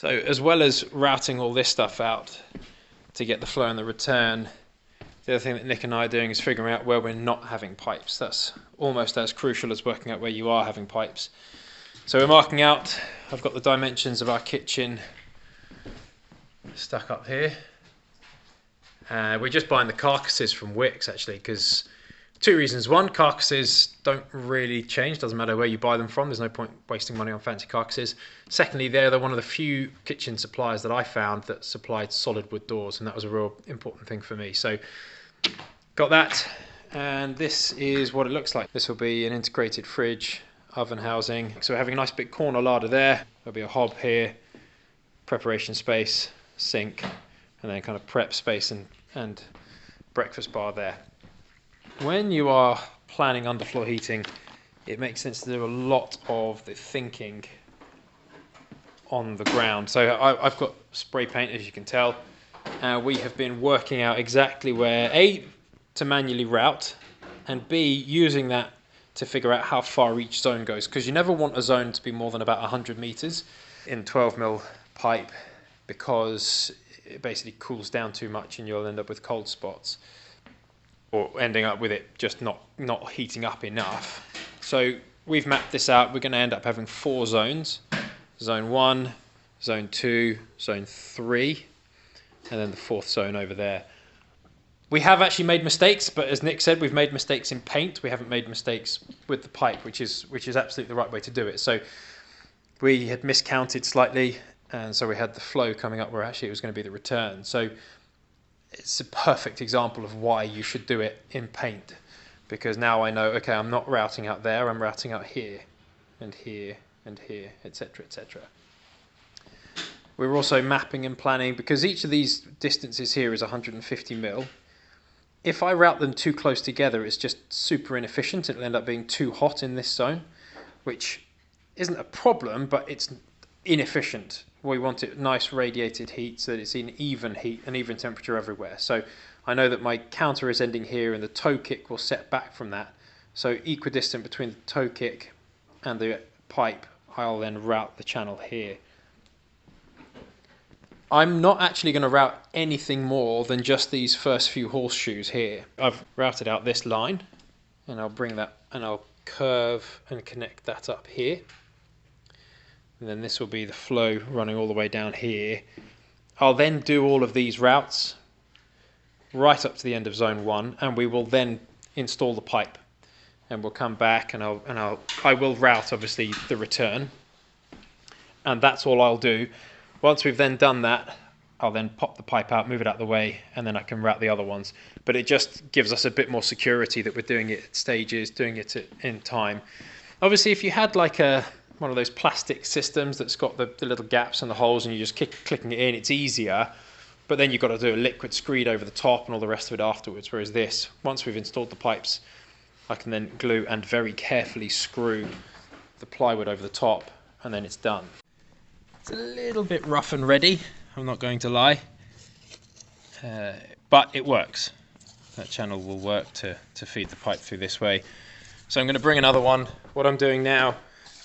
So as well as routing all this stuff out to get the flow and the return, the other thing that Nick and I are doing is figuring out where we're not having pipes. That's almost as crucial as working out where you are having pipes. So we're marking out, I've got the dimensions of our kitchen stuck up here. We're just buying the carcasses from Wix actually, because two reasons. One, carcasses don't really change, doesn't matter where you buy them from, there's no point wasting money on fancy carcasses. Secondly, they're one of the few kitchen suppliers that I found that supplied solid wood doors, and that was a real important thing for me. So got that, and this is what it looks like. This will be an integrated fridge, oven housing. So we're having a nice big corner larder there. There'll be a hob here, preparation space, sink, and then kind of prep space and breakfast bar there. When you are planning underfloor heating, it makes sense to do a lot of the thinking on the ground. So I've got spray paint, as you can tell. We have been working out exactly where, A, to manually route, and B, using that to figure out how far each zone goes, because you never want a zone to be more than about 100 meters in 12mm pipe, because it basically cools down too much and you'll end up with cold spots, or ending up with it just not heating up enough. So we've mapped this out. We're going to end up having 4 zones: zone 1, zone 2, zone 3, and then the 4th zone over there. We have actually made mistakes, but as Nick said, we've made mistakes in paint. We haven't made mistakes with the pipe, which is absolutely the right way to do it. So we had miscounted slightly, and so we had the flow coming up where actually it was going to be the return. So it's a perfect example of why you should do it in paint, because now I know, okay, I'm not routing out there, I'm routing out here and here and here, etc., etc. We're also mapping and planning, because each of these distances here is 150 mil. If I route them too close together, it's just super inefficient. It'll end up being too hot in this zone, which isn't a problem, but it's inefficient. We want it nice radiated heat so that it's in even heat and even temperature everywhere. So I know that my counter is ending here and the toe kick will set back from that. So equidistant between the toe kick and the pipe, I'll then route the channel here. I'm not actually going to route anything more than just these first few horseshoes here. I've routed out this line, and I'll bring that and I'll curve and connect that up here. And then this will be the flow running all the way down here. I'll then do all of these routes right up to the end of zone 1, and we will then install the pipe. And we'll come back and I will route obviously the return, and that's all I'll do. Once we've then done that, I'll then pop the pipe out, move it out of the way, and then I can route the other ones. But it just gives us a bit more security that we're doing it at stages, doing it in time. Obviously, if you had like one of those plastic systems that's got the little gaps and the holes, and you just clicking it in, it's easier. But then you've got to do a liquid screed over the top and all the rest of it afterwards. Whereas this, once we've installed the pipes, I can then glue and very carefully screw the plywood over the top, and then it's done. It's a little bit rough and ready, I'm not going to lie, but it works. That channel will work to feed the pipe through this way. So I'm going to bring another one. What I'm doing now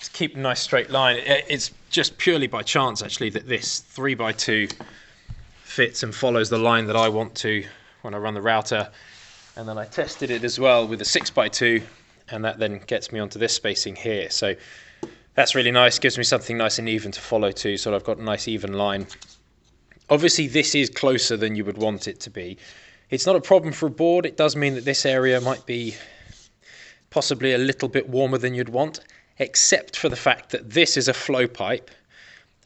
is keep a nice straight line. It's just purely by chance actually that this 3x2 fits and follows the line that I want to when I run the router. And then I tested it as well with a 6x2, and that then gets me onto this spacing here. So that's really nice, gives me something nice and even to follow too, so I've got a nice even line. Obviously this is closer than you would want it to be. It's not a problem for a board. It does mean that this area might be possibly a little bit warmer than you'd want, except for the fact that this is a flow pipe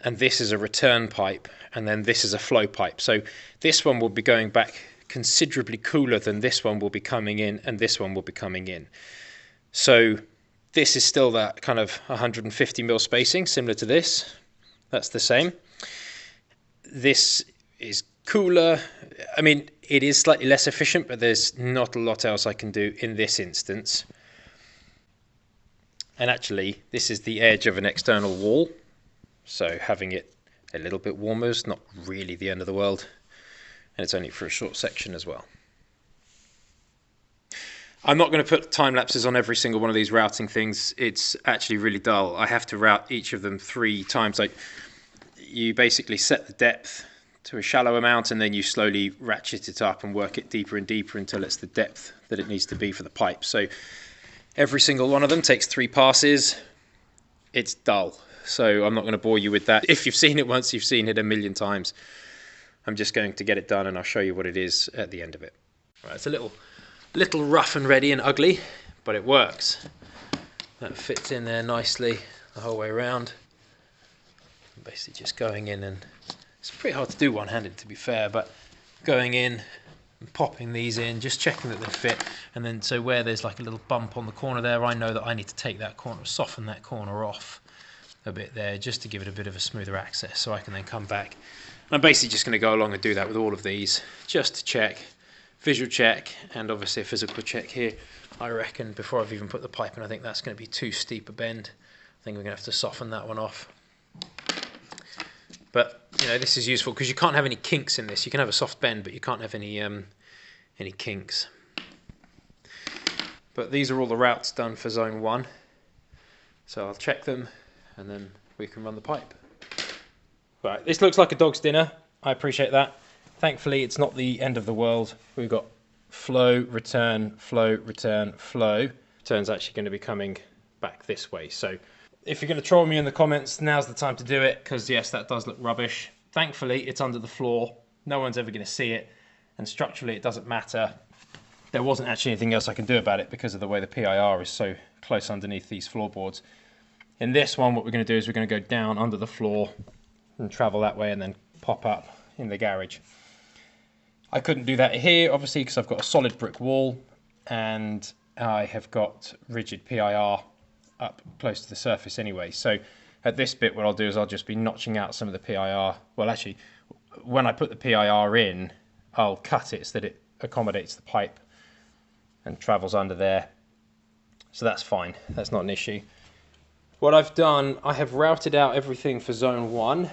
and this is a return pipe, and then this is a flow pipe. So this one will be going back considerably cooler than this one will be coming in, and this one will be coming in. So this is still that kind of 150 mil spacing, similar to this. That's the same. This is cooler. I mean, it is slightly less efficient, but there's not a lot else I can do in this instance. And actually, this is the edge of an external wall, so having it a little bit warmer is not really the end of the world, and it's only for a short section as well. I'm not going to put time lapses on every single one of these routing things. It's actually really dull. I have to route each of them 3 times. Like, you basically set the depth to a shallow amount, and then you slowly ratchet it up and work it deeper and deeper until it's the depth that it needs to be for the pipe. So every single one of them takes 3 passes. It's dull, so I'm not going to bore you with that. If you've seen it once, you've seen it a million times. I'm just going to get it done, and I'll show you what it is at the end of it. Right, it's a little rough and ready and ugly, but it works. That fits in there nicely the whole way around. I'm basically just going in, and it's pretty hard to do one-handed, to be fair, but going in and popping these in, just checking that they fit, and then so where there's like a little bump on the corner there, I know that I need to take that corner, soften that corner off a bit there, just to give it a bit of a smoother access, so I can then come back. And I'm basically just going to go along and do that with all of these, just to check, visual check, and obviously a physical check here. I reckon before I've even put the pipe in, I think that's going to be too steep a bend. I think we're going to have to soften that one off. But you know, this is useful because you can't have any kinks in this. You can have a soft bend, but you can't have any kinks. But these are all the routes done for zone 1. So I'll check them, and then we can run the pipe. Right, this looks like a dog's dinner. I appreciate that. Thankfully, it's not the end of the world. We've got flow, return, flow, return, flow. Return's actually going to be coming back this way. So if you're going to troll me in the comments, now's the time to do it, because yes, that does look rubbish. Thankfully, it's under the floor. No one's ever going to see it, and structurally it doesn't matter. There wasn't actually anything else I can do about it because of the way the PIR is so close underneath these floorboards. In this one, what we're going to do is we're going to go down under the floor and travel that way and then pop up in the garage. I couldn't do that here, obviously, because I've got a solid brick wall and I have got rigid PIR up close to the surface anyway. So at this bit, what I'll do is I'll just be notching out some of the PIR. Well, actually, when I put the PIR in, I'll cut it so that it accommodates the pipe and travels under there. So that's fine, that's not an issue. What I've done, I have routed out everything for zone 1.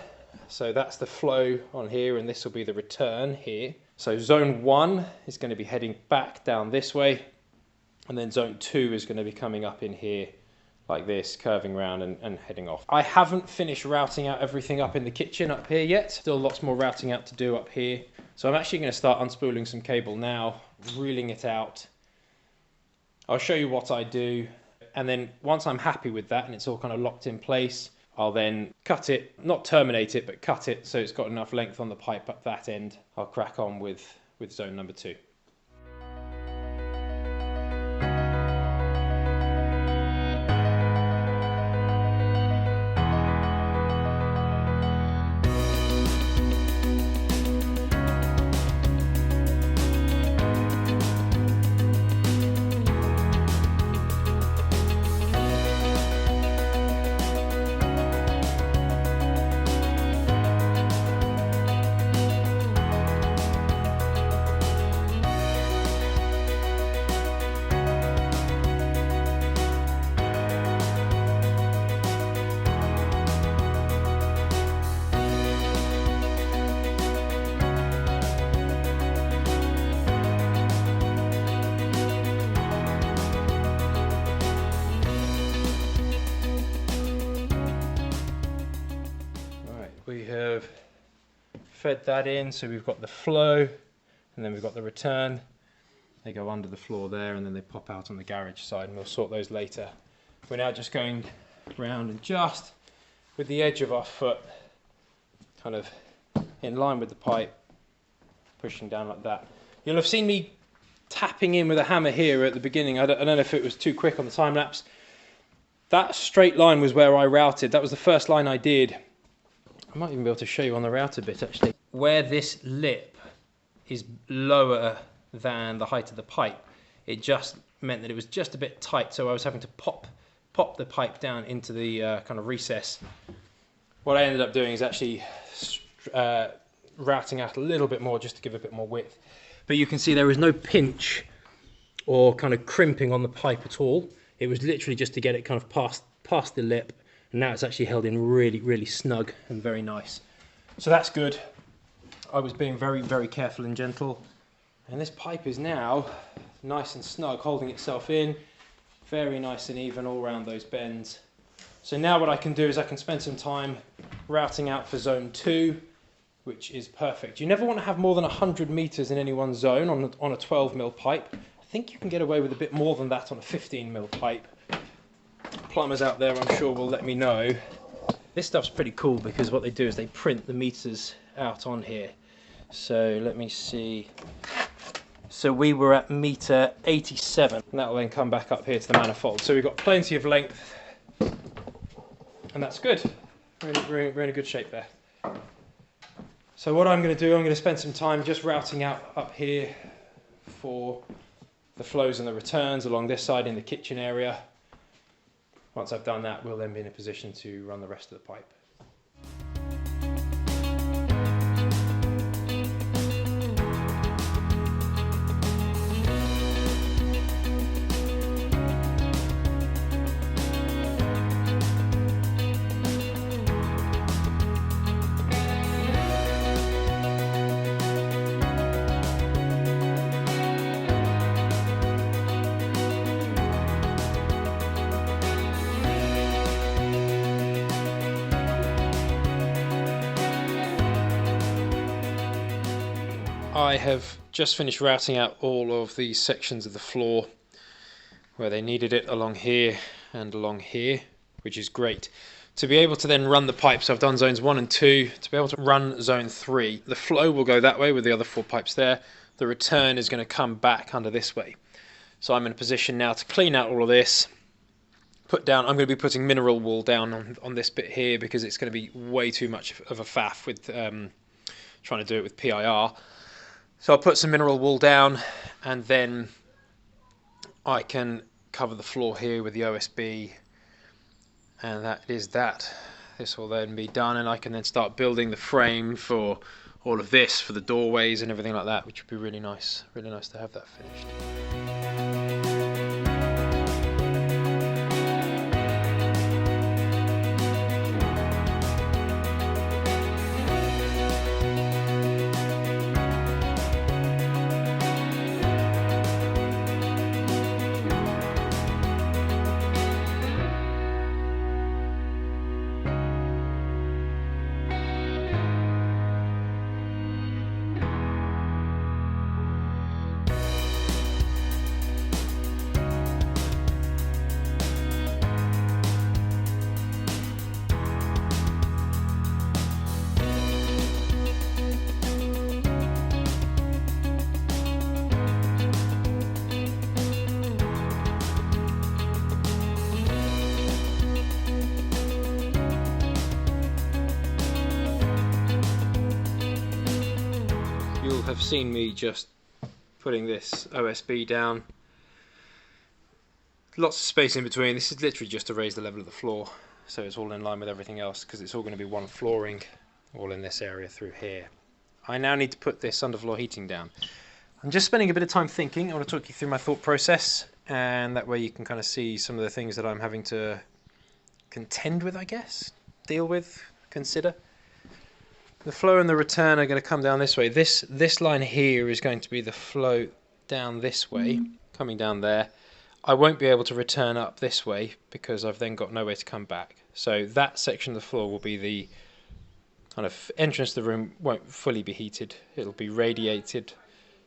So that's the flow on here, and this will be the return here. So zone 1 is going to be heading back down this way, and then zone 2 is going to be coming up in here like this, curving around and heading off. I haven't finished routing out everything up in the kitchen up here yet. Still lots more routing out to do up here. So I'm actually going to start unspooling some cable now, reeling it out. I'll show you what I do, and then once I'm happy with that and it's all kind of locked in place, I'll then cut it, not terminate it, but cut it so it's got enough length on the pipe up that end. I'll crack on with zone number 2. We have fed that in, so we've got the flow and then we've got the return. They go under the floor there and then they pop out on the garage side, and we'll sort those later. We're now just going round and just with the edge of our foot kind of in line with the pipe, pushing down like that. You'll have seen me tapping in with a hammer here at the beginning. I don't know if it was too quick on the time lapse. That straight line was where I routed. That was the first line I did. I might even be able to show you on the router bit actually. Where this lip is lower than the height of the pipe, it just meant that it was just a bit tight, so I was having to pop the pipe down into the kind of recess. What I ended up doing is actually routing out a little bit more just to give a bit more width. But you can see there is no pinch or kind of crimping on the pipe at all. It was literally just to get it kind of past the lip. And now it's actually held in really, really snug and very nice. So that's good. I was being very, very careful and gentle. And this pipe is now nice and snug, holding itself in. Very nice and even all around those bends. So now what I can do is I can spend some time routing out for zone 2, which is perfect. You never want to have more than 100 meters in any one zone on a 12mm pipe. I think you can get away with a bit more than that on a 15mm pipe. Plumbers out there, I'm sure, will let me know. This stuff's pretty cool because what they do is they print the meters out on here. So let me see. So we were at meter 87, and that will then come back up here to the manifold. So we've got plenty of length, and that's good. We're in a good shape there. So what I'm going to do, I'm going to spend some time just routing out up here for the flows and the returns along this side in the kitchen area. Once I've done that, we'll then be in a position to run the rest of the pipe. I have just finished routing out all of these sections of the floor where they needed it, along here and along here, which is great. To be able to then run the pipes, I've done zones 1 and 2, to be able to run zone 3, the flow will go that way with the other 4 pipes there, the return is going to come back under this way. So I'm in a position now to clean out all of this, put down, I'm going to be putting mineral wool down on this bit here because it's going to be way too much of a faff with trying to do it with PIR. So I'll put some mineral wool down, and then I can cover the floor here with the OSB, and that is that. This will then be done, and I can then start building the frame for all of this, for the doorways and everything like that, which would be really nice to have that finished. You'll have seen me just putting this OSB down. Lots of space in between. This is literally just to raise the level of the floor, so it's all in line with everything else, because it's all going to be one flooring all in this area through here. I now need to put this underfloor heating down. I'm just spending a bit of time thinking. I want to talk you through my thought process, and that way you can kind of see some of the things that I'm having to contend with, I guess, deal with, consider. The flow and the return are going to come down this way. This line here is going to be the flow down this way, coming down there. I won't be able to return up this way because I've then got nowhere to come back. So that section of the floor will be the kind of entrance to the room, won't fully be heated. It'll be radiated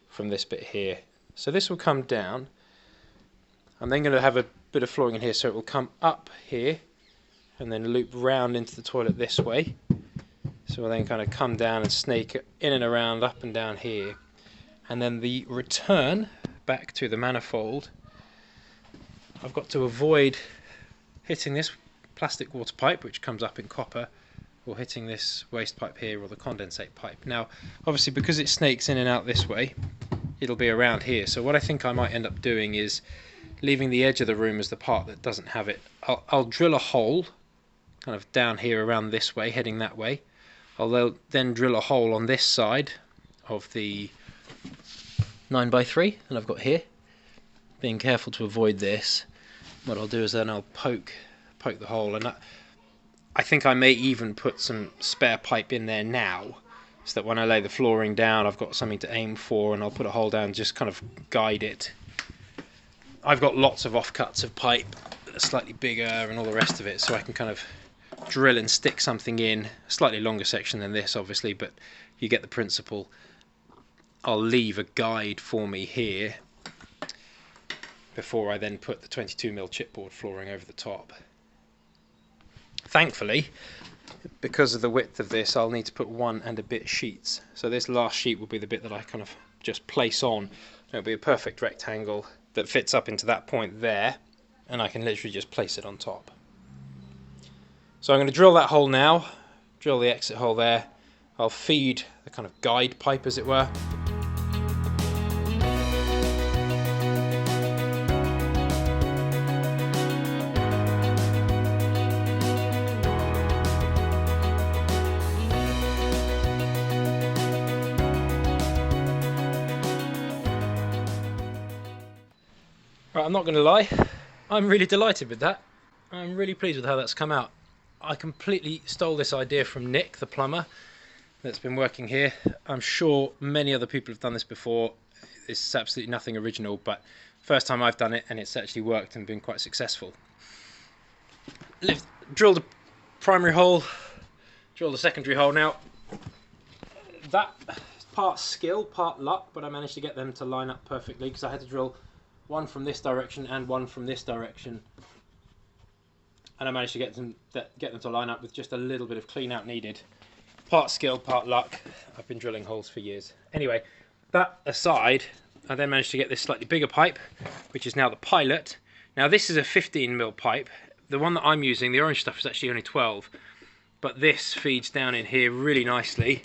from this bit here. So this will come down. I'm then going to have a bit of flooring in here, so it will come up here and then loop round into the toilet this way. So we'll then kind of come down and snake in and around, up and down here. And then the return back to the manifold, I've got to avoid hitting this plastic water pipe, which comes up in copper, or hitting this waste pipe here, or the condensate pipe. Now, obviously, because it snakes in and out this way, it'll be around here. So what I think I might end up doing is leaving the edge of the room as the part that doesn't have it. I'll drill a hole kind of down here around this way, heading that way. I'll then drill a hole on this side of the 9x3 that I've got here, being careful to avoid this. What I'll do is then I'll poke the hole, and I think I may even put some spare pipe in there now, so that when I lay the flooring down I've got something to aim for, and I'll put a hole down and just kind of guide it. I've got lots of offcuts of pipe that are slightly bigger and all the rest of it, so I can kind of drill and stick something in, a slightly longer section than this obviously, but you get the principle. I'll leave a guide for me here before I then put the 22mm chipboard flooring over the top. Thankfully, because of the width of this, I'll need to put 1 and a bit sheets. So this last sheet will be the bit that I kind of just place on. It'll be a perfect rectangle that fits up into that point there, and I can literally just place it on top. So I'm going to drill that hole now, drill the exit hole there. I'll feed the kind of guide pipe, as it were. Right, I'm not going to lie, I'm really delighted with that. I'm really pleased with how that's come out. I completely stole this idea from Nick, the plumber, that's been working here. I'm sure many other people have done this before. It's absolutely nothing original, but first time I've done it and it's actually worked and been quite successful. Drilled a primary hole, drilled a secondary hole. Now, that part skill, part luck, but I managed to get them to line up perfectly because I had to drill one from this direction and one from this direction, and I managed to get them to line up with just a little bit of clean out needed. Part skill, part luck. I've been drilling holes for years. Anyway, that aside, I then managed to get this slightly bigger pipe, which is now the pilot. Now this is a 15mm pipe. The one that I'm using, the orange stuff, is actually only 12, but this feeds down in here really nicely.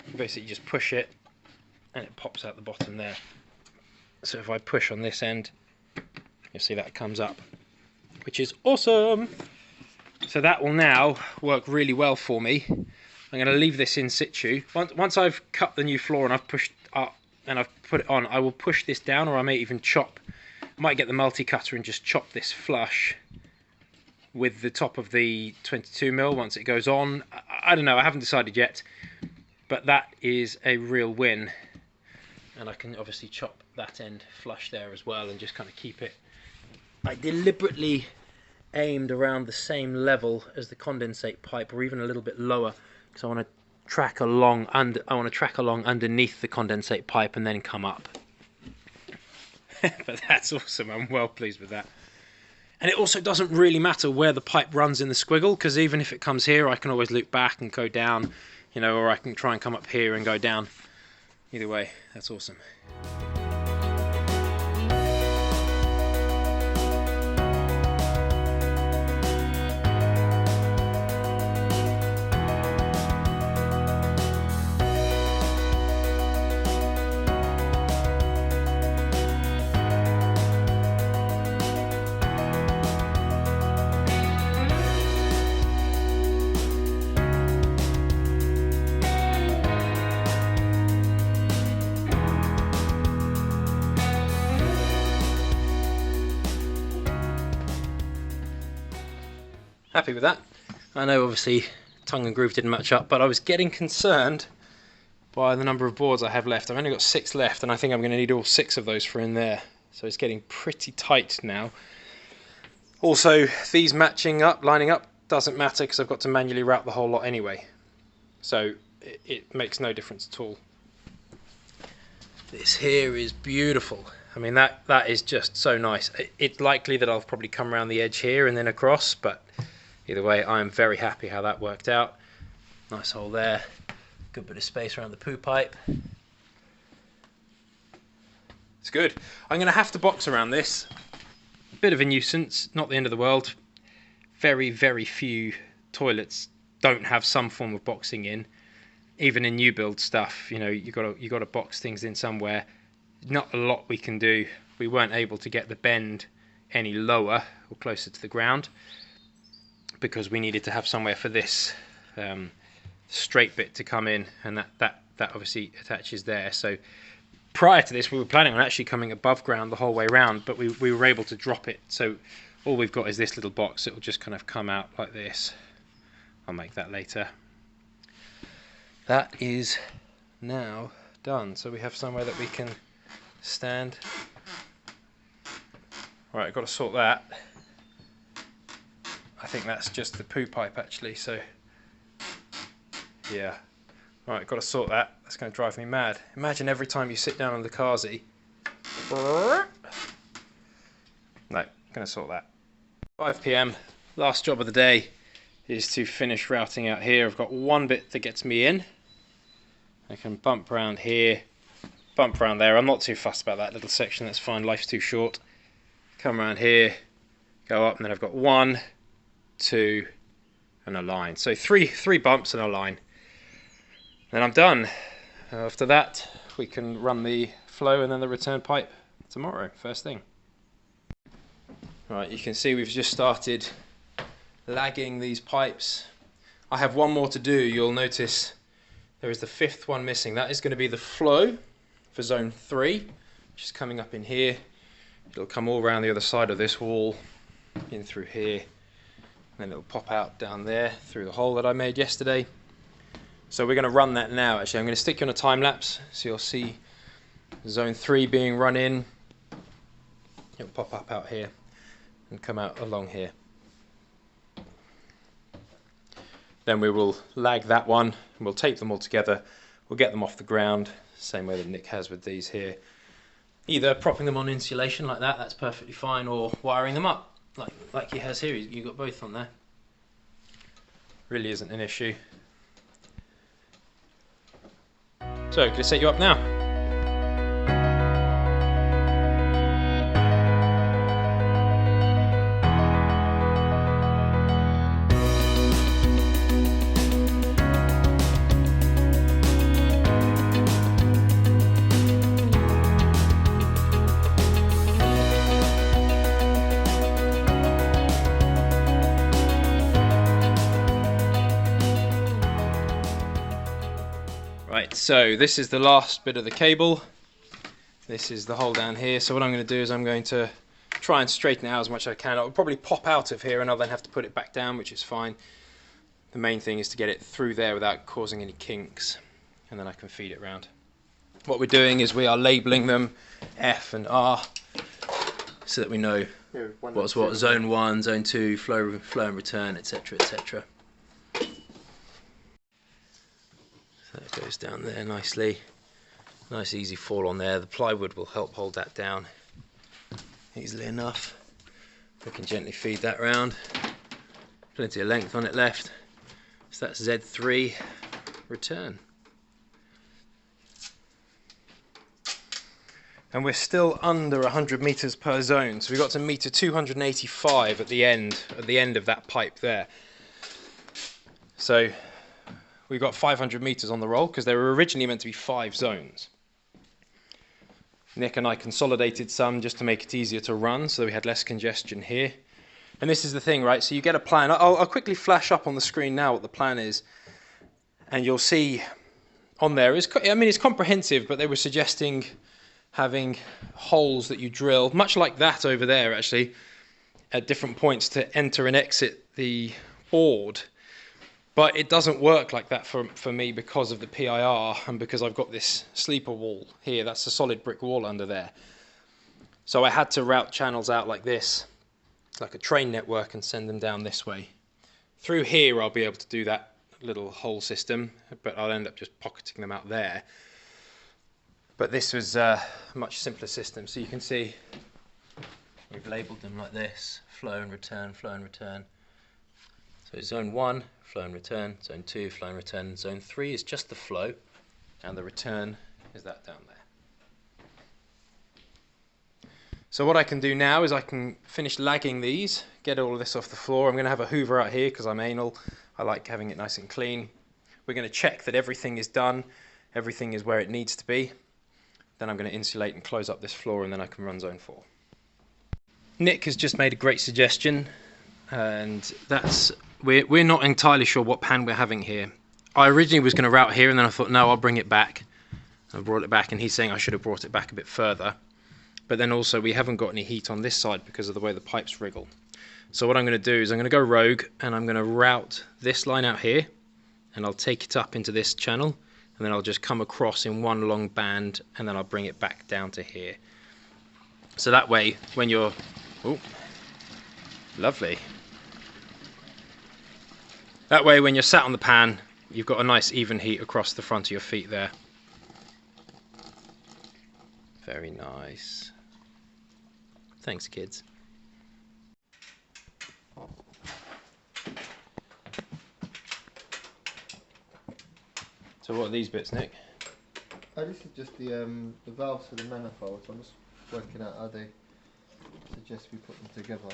You basically just push it and it pops out the bottom there. So if I push on this end, you'll see that comes up, which is awesome. So that will now work really well for me. I'm going to leave this in situ. Once I've cut the new floor and I've pushed up and I've put it on, I will push this down, or I may even chop. I might get the multi-cutter and just chop this flush with the top of the 22mm once it goes on. I don't know, I haven't decided yet, but that is a real win. And I can obviously chop that end flush there as well and just kind of keep it. I deliberately aimed around the same level as the condensate pipe, or even a little bit lower, because I want to track along underneath the condensate pipe and then come up. But that's awesome. I'm well pleased with that. And it also doesn't really matter where the pipe runs in the squiggle, because even if it comes here, I can always loop back and go down, you know, or I can try and come up here and go down. Either way, that's awesome. Happy with that. I know obviously tongue and groove didn't match up, but I was getting concerned by the number of boards I have left. I've only got 6 left, and I think I'm going to need all 6 of those for in there. So it's getting pretty tight now. Also, these matching up, lining up, doesn't matter because I've got to manually route the whole lot anyway. So it makes no difference at all. This here is beautiful. I mean, that is just so nice. It's likely that I'll probably come around the edge here and then across, but either way, I am very happy how that worked out. Nice hole there. Good bit of space around the poo pipe. It's good. I'm going to have to box around this. A bit of a nuisance, not the end of the world. Very, very few toilets don't have some form of boxing in. Even in new build stuff, you know, you got to box things in somewhere. Not a lot we can do. We weren't able to get the bend any lower or closer to the ground because we needed to have somewhere for this straight bit to come in, and that obviously attaches there. So prior to this, we were planning on actually coming above ground the whole way around, but we were able to drop it. So all we've got is this little box. It will just kind of come out like this. I'll make that later. That is now done. So we have somewhere that we can stand. Right, I've got to sort that. I think that's just the poo pipe actually, so yeah. Right, got to sort that. That's going to drive me mad. Imagine every time you sit down on the Kazi. No, going to sort that. 5 PM, last job of the day is to finish routing out here. I've got one bit that gets me in. I can bump around here, bump around there. I'm not too fussed about that little section, that's fine, life's too short. Come around here, go up, and then I've got 1, 2, and a line. So three bumps and a line. Then I'm done. After that, we can run the flow and then the return pipe tomorrow, first thing. Right, you can see we've just started lagging these pipes. I have one more to do. You'll notice there is the 5th one missing. That is going to be the flow for zone 3, which is coming up in here. It'll come all around the other side of this wall, in through here, and then it'll pop out down there through the hole that I made yesterday. So we're going to run that now. Actually, I'm going to stick you on a time lapse, so you'll see zone 3 being run in. It'll pop up out here and come out along here. Then we will lag that one, and we'll tape them all together. We'll get them off the ground, same way that Nick has with these here. Either propping them on insulation like that, that's perfectly fine, or wiring them up, like he has here. You've got both on there. Really isn't an issue. So, can I set you up now? Right, so this is the last bit of the cable. This is the hole down here. So what I'm going to do is I'm going to try and straighten it out as much as I can. It'll probably pop out of here and I'll then have to put it back down, which is fine. The main thing is to get it through there without causing any kinks, and then I can feed it round. What we're doing is we are labeling them F and R so that we know what's what, zone 1, zone 2, flow and return, etc, etc. That goes down there nicely. Nice easy fall on there. The plywood will help hold that down easily enough. We can gently feed that round. Plenty of length on it left. So that's Z3 return. And we're still under 100 meters per zone. So we got to meter 285 at the end of that pipe there. So we got 500 meters on the roll because they were originally meant to be 5 zones. Nick and I consolidated some just to make it easier to run, so we had less congestion here. And this is the thing, right? So you get a plan. I'll quickly flash up on the screen now what the plan is, and you'll see on there is, I mean, it's comprehensive, but they were suggesting having holes that you drill, much like that over there actually, at different points to enter and exit the board. But it doesn't work like that for me because of the PIR and because I've got this sleeper wall here. That's a solid brick wall under there. So I had to route channels out like this, like a train network, and send them down this way. Through here I'll be able to do that little hole system, but I'll end up just pocketing them out there. But this was a much simpler system. So you can see we've labelled them like this: flow and return, flow and return. So zone 1, flow and return, zone 2, flow and return, zone 3 is just the flow, and the return is that down there. So what I can do now is I can finish lagging these, get all of this off the floor. I'm going to have a hoover out here because I'm anal. I like having it nice and clean. We're going to check that everything is done, everything is where it needs to be. Then I'm going to insulate and close up this floor, and then I can run zone 4. Nick has just made a great suggestion, and that's we're not entirely sure what pan we're having here. I originally was going to route here, and then I thought, no, I'll bring it back. I brought it back, and he's saying I should have brought it back a bit further. But then also we haven't got any heat on this side because of the way the pipes wriggle. So what I'm going to do is I'm going to go rogue, and I'm going to route this line out here, and I'll take it up into this channel, and then I'll just come across in one long band, and then I'll bring it back down to here. So that way, when you're... Oh, lovely. That way when you're sat on the pan, you've got a nice even heat across the front of your feet there. Very nice. Thanks, kids. So what are these bits, Nick? Oh, this is just the valves for the manifolds. I'm just working out how they suggest we put them together.